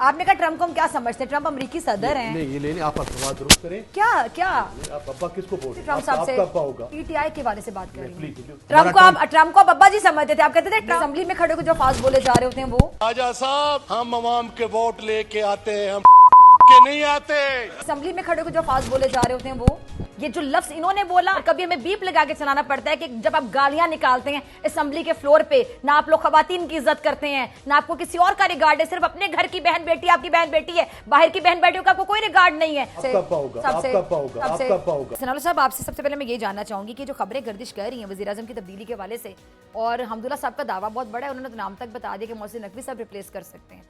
आपने कहा ट्रम्प को हम क्या समझते हैं? ट्रम्प अमेरिकी सदर हैं। नहीं, ये लेने आप सवाल दुरुस्त करें। क्या आप अब्बा किसको बोल रहे हैं? ट्रम्प साहब से आपका होगा पीटीआई के वाले से बात कर रही हूँ। ट्रम्प ट्रम्प को आप अब्बा जी समझते थे। आप कहते थे असेंबली में खड़े होकर जो फास्ट बोले जा रहे होते हैं वो। राजा साहब, हम अवाम के वोट लेके आते हैं, हम के नहीं आते। असेंबली में खड़े होकर जो फास्ट बोले जा रहे होते हैं वो। ये जो लफ्ज इन्होंने बोला, कभी हमें बीप लगा के चलाना पड़ता है कि जब आप गालियां निकालते हैं असेंबली के फ्लोर पे, ना आप लोग खवातीन की इज्जत करते हैं, ना आपको किसी और का रिगार्ड है, सिर्फ अपने घर की बहन बेटी, आपकी बहन बेटी है, बाहर की बहन बेटियों का आपको कोई रिगार्ड नहीं है। सनाउल्लाह साहब, आपसे सबसे पहले मैं ये जानना चाहूंगी कि जो खबरें गर्दिश कर रही हैं वज़ीर आज़म की तब्दीली के हवाले से, और हमदुल्ला साहब का दावा बहुत बड़ा है, उन्होंने तो नाम तक बता दिया कि मोहसिन नकवी साहब रिप्लेस कर सकते हैं,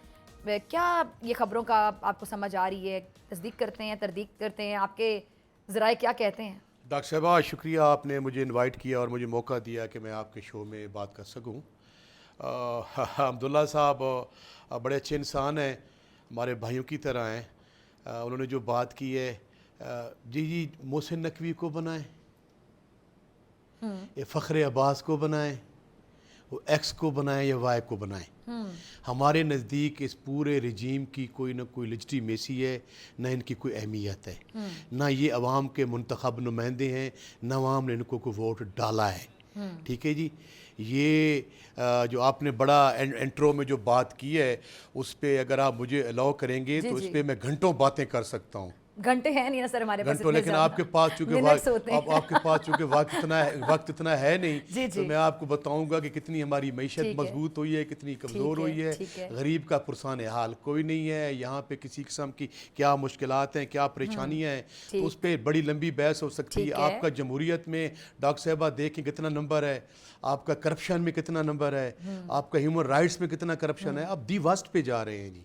क्या ये खबरों का आपको समझ आ रही है? तस्दीक करते हैं, तरदीक करते हैं? आपके ज़राए क्या कहते हैं? डॉक्टर साहबा, शुक्रिया आपने मुझे इनवाइट किया और मुझे मौका दिया कि मैं आपके शो में बात कर सकूं। अब्दुल्ला साहब बड़े अच्छे इंसान हैं, हमारे भाइयों की तरह हैं। उन्होंने जो बात की है, जी मोहसिन नकवी को बनाएं, ये फ़ख्र अब्बास को बनाएं, वो एक्स को बनाएं या वाई को बनाएं, हमारे नज़दीक इस पूरे रजीम की कोई ना कोई लेजिटिमेसी है, ना इनकी कोई अहमियत है, ना ये अवाम के मुंतखब नुमाइंदे हैं, ना अवाम ने इनको कोई वोट डाला है। ठीक है जी। ये जो आपने बड़ा इंट्रो में जो बात की है, उस पर अगर आप मुझे अलाउ करेंगे तो इस पर मैं घंटों बातें कर सकता हूँ। घंटे हैं नहीं ना सर हमारे पास, लेकिन आपके पास चूंकि वक्त इतना है नहीं, तो मैं आपको बताऊंगा कि कितनी हमारी मईशत मजबूत हुई है, कितनी कमज़ोर हुई है। गरीब का पुरसान हाल कोई नहीं है, यहाँ पे किसी किस्म की क्या मुश्किलात हैं, क्या परेशानियाँ हैं, तो उस पर बड़ी लंबी बहस हो सकती है। आपका जमहूरियत में डॉक्टर साहबा देखें कितना नंबर है, आपका करप्शन में कितना नंबर है, आपका ह्यूमन राइट्स में कितना करप्शन है। आप दी वर्स्ट पे जा रहे हैं जी,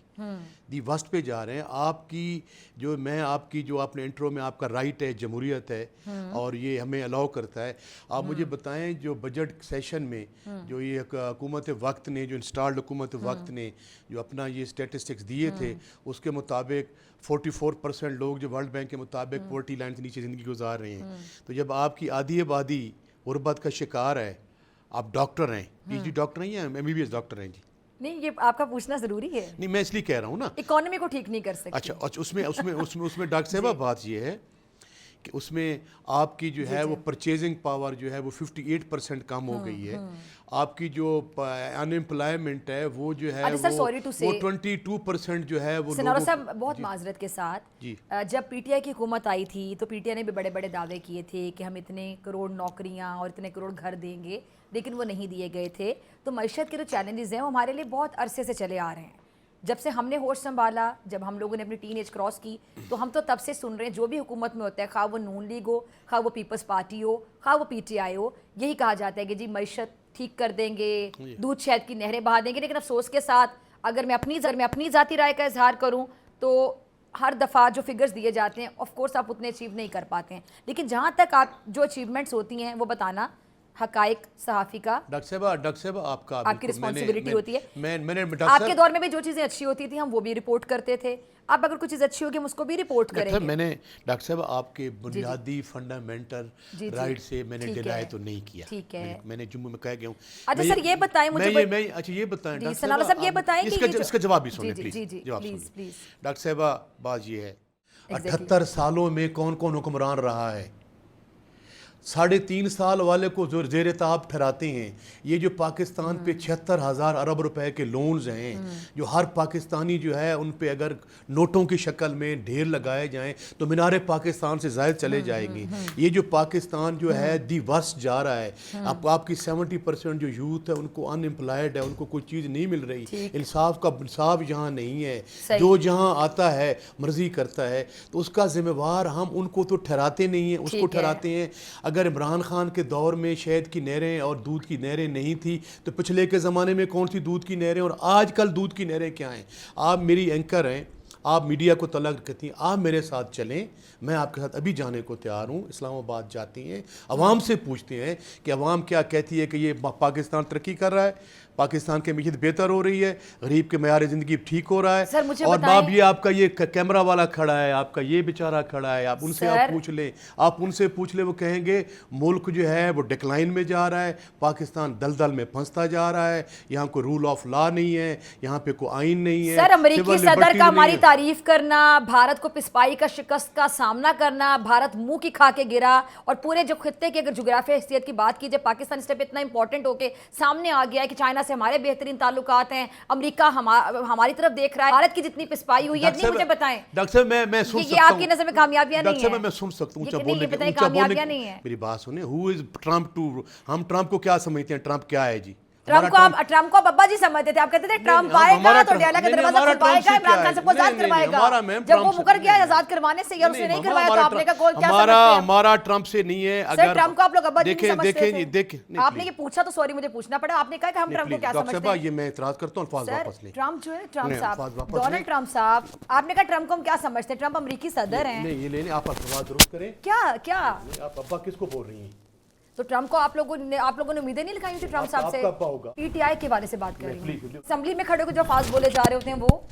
दी वर्स्ट पे जा रहे हैं। आपकी जो आपने इंट्रो में आपका राइट है, जमहूरियत है, और ये हमें अलाउ करता है। आप मुझे बताएं, जो बजट सेशन में जो ये हुकूमत वक्त ने, जो इंस्टॉल्ड हुकूमत वक्त ने जो अपना ये स्टेटिस्टिक्स दिए थे, उसके मुताबिक 44% लोग जो वर्ल्ड बैंक के मुताबिक पोवर्टी लाइन से नीचे ज़िंदगी गुजार रहे हैं। तो जब आपकी आधी आबादी गुर्बत का शिकार है, आप डॉक्टर हैं, पीएचडी डॉक्टर हैं या एमबीबीएस डॉक्टर हैं जी? नहीं, ये आपका पूछना जरूरी है। नहीं, मैं इसलिए कह रहा हूँ ना, इकोनॉमी को ठीक नहीं कर सकते। अच्छा, उसमें डॉक्टर साहबा बात ये है कि उसमें आपकी जो है वो परचेजिंग पावर जो है वो 58% कम हो गई है। आपकी जो अनएम्प्लॉयमेंट है वो जो है वो 22% जो है वो। सनाउल्लाह साहब, बहुत माजरत के साथ, जब पीटीआई की हुकूमत आई थी तो पीटीआई ने भी बड़े बड़े दावे किए थे कि हम इतने करोड़ नौकरियां और इतने करोड़ घर देंगे, लेकिन वो नहीं दिए गए थे। तो मईशत के जो चैलेंजेस हैं वो हमारे लिए बहुत अरसे से चले आ रहे हैं। जब से हमने होश संभाला, जब हम लोगों ने अपनी टीन एज क्रॉस की, तो हम तो तब से सुन रहे हैं, जो भी हुकूमत में होता है, खा वो नून लीग हो, खा वो पीपल्स पार्टी हो, खा वो पीटीआई हो, यही कहा जाता है कि जी मईशत ठीक कर देंगे, दूध शहद की नहरें बहा देंगे। लेकिन अफसोस के साथ अगर मैं अपनी ज़ाती राय का इजहार करूँ तो हर दफ़ा जो फिगर्स दिए जाते हैं, ऑफ कोर्स आप उतने अचीव नहीं कर पाते हैं। लेकिन जहाँ तक आप जो अचीवमेंट्स होती हैं वो बताना हकाइक सहाफ़ी का, डॉक्टर साहब आपकी रिस्पॉन्सिबिलिटी होती है। मैंने आपके दौर में भी जो चीज़ें अच्छी होती थी हम वो भी रिपोर्ट करते थे। अब अगर कुछ चीज़ अच्छी होगी हम उसको भी रिपोर्ट करेंगे। मैंने डॉक्टर साहब आपके बुनियादी फंडामेंटल राइट से मैंने डिनाई तो नहीं किया। ठीक है, मैंने जुम्मू में कह गया हूँ। अच्छा सर, ये बताएं मुझे, अच्छा ये बताएं सनाउल्लाह साहब, ये बताएं कि इसका जवाब भी सुनिए प्लीज। डॉक्टर साहबा, बात ये है, 78 सालों में कौन कौन हुक्मरान रहा है? 3.5 साल वाले को जो ज़ेर ताब ठहराते हैं। ये जो पाकिस्तान पे 76,000 अरब रुपए के लोन्स हैं, जो हर पाकिस्तानी जो है उन पे अगर नोटों की शक्ल में ढेर लगाए जाएं तो मीनारे पाकिस्तान से ज़ायद चले जाएंगे। ये जो पाकिस्तान जो है दी वर्स्ट जा रहा है। आपकी 70% जो यूथ है उनको अनएम्प्लॉयड है, उनको कोई चीज़ नहीं मिल रही। इंसाफ यहाँ नहीं है, जो जहाँ आता है मर्जी करता है, तो उसका जिम्मेवार हम उनको तो ठहराते नहीं हैं, उसको ठहराते हैं। अगर इमरान खान के दौर में शहद की नहरें और दूध की नहरें नहीं थी, तो पिछले के ज़माने में कौन सी दूध की नहरें और आजकल दूध की नहरें क्या हैं? आप मेरी एंकर हैं, आप मीडिया को तलब करती हैं, आप मेरे साथ चलें, मैं आपके साथ अभी जाने को तैयार हूँ। इस्लामाबाद जाती हैं, अवाम से पूछते हैं कि अवाम क्या कहती है कि ये पाकिस्तान तरक्की कर रहा है, पाकिस्तान की मीशत बेहतर हो रही है, गरीब के मयार ज़िंदगी ठीक हो रहा है। सर मुझे और बताएं, बाप ये आपका ये कैमरा वाला खड़ा है, आपका ये बेचारा खड़ा है, आप उनसे आप पूछ लें, आप उनसे पूछ लें, वो कहेंगे मुल्क जो है वो डिक्लाइन में जा रहा है, पाकिस्तान दलदल में फंसता जा रहा है, यहाँ कोई रूल ऑफ लॉ नहीं है, यहाँ पे कोई आइन नहीं है। सर अमेरिकी सदर का हमारी तारीफ करना, भारत को पिस्पाई का शिकस्त का सामना करना, भारत मुंह की खा के गिरा, और पूरे जो खित्ते की अगर जोग्राफिया हैसियत की बात कीजिए, पाकिस्तान स्टेप इतना इंपॉर्टेंट होके सामने आ गया है कि चाइना से हमारे बेहतरीन ताल्लुकात हैं, अमेरिका हमारी तरफ देख रहा है, भारत की जितनी पिस्पाई हुई है इतनी मुझे बताएं। डॉक्टर साहब मैं सुन सकता हूं, ये आपकी नजर में कामयाबियां नहीं है? डॉक्टर साहब मैं सुन सकता हूं, ऊंचा बोलने की मेरी बात सुने। हु इज ट्रम्प टू, हम ट्रम्प को क्या समझते हैं, ट्रम्प क्या है जी? ट्रम्प को आप अब्बा जी समझते थे, आप कहते थे ट्रम्प आएगा तो डेला का दरवाजा खुलवाएगा, इमरान खान सबको आजाद करवाएगा। जब वो मुकर गया आजाद करवाने से या उसने नहीं करवाया तो आपने का कॉल क्या समझते हैं? हमारा ट्रम्प से नहीं है। अगर ट्रम्प को आप लोग अब्बा जी नहीं समझते थे? देखें आपने ये पूछा तो सॉरी मुझे पूछना पड़ा, आपने कहा कि हम ट्रम्प को क्या समझते हैं? ये मैं इतराज करता हूं, अल्फाज वापस लें। ट्रम्प जो है ट्रम्प साहब, डोनाल्ड ट्रम्प साहब, आपने कहा ट्रम्प को हम क्या समझते हैं? ट्रम्प अमेरिकी सदर हैं। नहीं ये लेने आप अल्फाज दुरुस्त करें। क्या आप अब्बा किसको बोल रही हैं? तो ट्रम्प को आप लोगों ने उम्मीदें नहीं लगाई थी ट्रम्प साहब से? पीटीआई के बारे से बात कर रही हूँ, असेंबली में खड़े होकर जो अल्फाज बोले जा रहे होते हैं वो।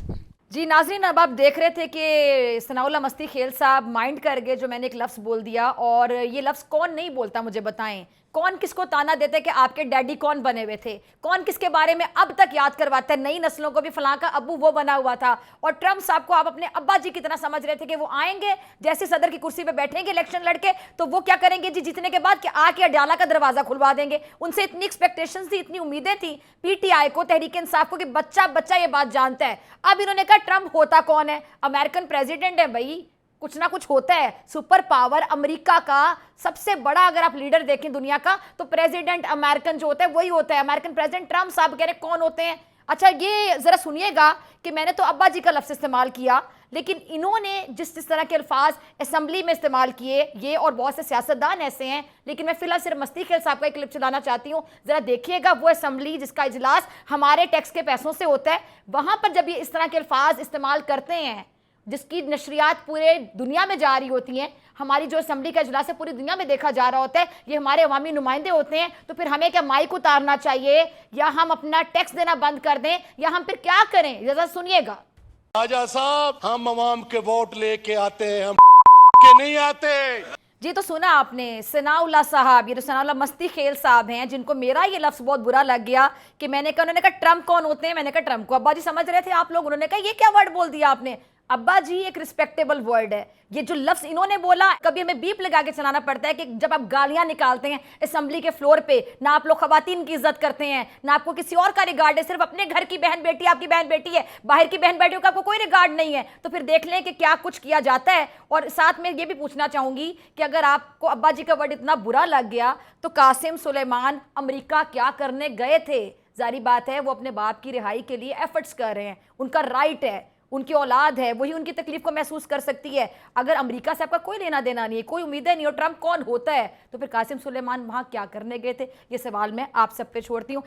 जी नाज़रीन, अब आप देख रहे थे कि सनाउल्लाह मस्ती खेल साहब माइंड कर गए जो मैंने एक लफ्ज़ बोल दिया, और ये लफ्ज़ कौन नहीं बोलता मुझे बताएं? कौन किसको ताना देते कि आपके डैडी कौन बने हुए थे? कौन किसके बारे में अब तक याद करवाता है नई नस्लों को भी, फलां का अब्बू वो बना हुआ था? और ट्रम्प साहब को आप अपने अब्बा जी की तरह समझ रहे थे कि वो आएंगे जैसे सदर की कुर्सी पे बैठेंगे इलेक्शन लड़के तो वो क्या करेंगे जी जीतने के बाद कि आके अडाला का दरवाजा खुलवा देंगे। उनसे इतनी एक्सपेक्टेशंस थी, इतनी उम्मीदें थी पीटीआई को, तहरीक इंसाफ को, कि बच्चा बच्चा ये बात जानता है। अब इन्होंने कहा ट्रम्प होता कौन है? अमेरिकन प्रेसिडेंट है भाई, कुछ ना कुछ होता है। सुपर पावर अमेरिका का सबसे बड़ा अगर आप लीडर देखें दुनिया का तो प्रेसिडेंट अमेरिकन जो होता है वही होता है। अमेरिकन प्रेसिडेंट ट्रम्प साहब कह रहे कौन होते हैं? अच्छा ये जरा सुनिएगा कि मैंने तो अब्बा जी का लफ्ज़ इस्तेमाल किया, लेकिन इन्होंने जिस तरह के अल्फाज असेंबली में इस्तेमाल किए, ये और बहुत से सियासतदान ऐसे हैं, लेकिन मैं फिलहाल सिर्फ मस्ती खेल साहब का एक क्लिप चलाना चाहती हूँ। जरा देखिएगा वो असेंबली जिसका इजलास हमारे टैक्स के पैसों से होता है, वहां पर जब ये इस तरह के अल्फाज इस्तेमाल करते हैं जिसकी नशरियात पूरे दुनिया में जारी होती हैं, हमारी जो असेंबली का इजलास है पूरी दुनिया में देखा जा रहा होता है, ये हमारे अवामी नुमाइंदे होते हैं, तो फिर हमें क्या माइक उतारना चाहिए, या हम अपना टैक्स देना बंद कर दें, या हम फिर क्या करें? जरा सुनिएगा। राजा साहब, हम अवाम के वोट लेके आते हैं, हम के नहीं आते। जी तो सुना आपने सनाउल्लाह साहब, ये तो सनाउल्लाह मस्ती खेल साहब हैं जिनको मेरा ये लफ्ज़ बहुत बुरा लग गया कि मैंने कहा, उन्होंने कहा ट्रम्प कौन होते हैं? मैंने कहा ट्रम्प को अब्बा जी समझ रहे थे आप लोग। उन्होंने कहा ये क्या वर्ड बोल दिया आपने? अब्बा जी एक रिस्पेक्टेबल वर्ड है, ये जो लफ्ज़ इन्होंने बोला कभी हमें बीप लगा के चलाना पड़ता है कि जब आप गालियां निकालते हैं असेंबली के फ्लोर पे, ना आप लोग खवातीन की इज्जत करते हैं, ना आपको किसी और का रिगार्ड है, सिर्फ अपने घर की बहन बेटी आपकी बहन बेटी है, बाहर की बहन बेटियों का आपको कोई रिगार्ड नहीं है। तो फिर देख लें कि क्या कुछ किया जाता है। और साथ में ये भी पूछना चाहूंगी कि अगर आपको अब्बा जी का वर्ड इतना बुरा लग गया तो कासिम सुलेमान अमेरिका क्या करने गए थे? जारी बात है वो अपने बाप की रिहाई के लिए एफर्ट्स कर रहे हैं, उनका राइट है, उनकी औलाद है, वही उनकी तकलीफ को महसूस कर सकती है। अगर अमेरिका से आपका कोई लेना देना नहीं है, कोई उम्मीदें नहीं, और ट्रम्प कौन होता है, तो फिर कासिम सुलेमान वहां क्या करने गए थे? ये सवाल मैं आप सब पे छोड़ती हूँ।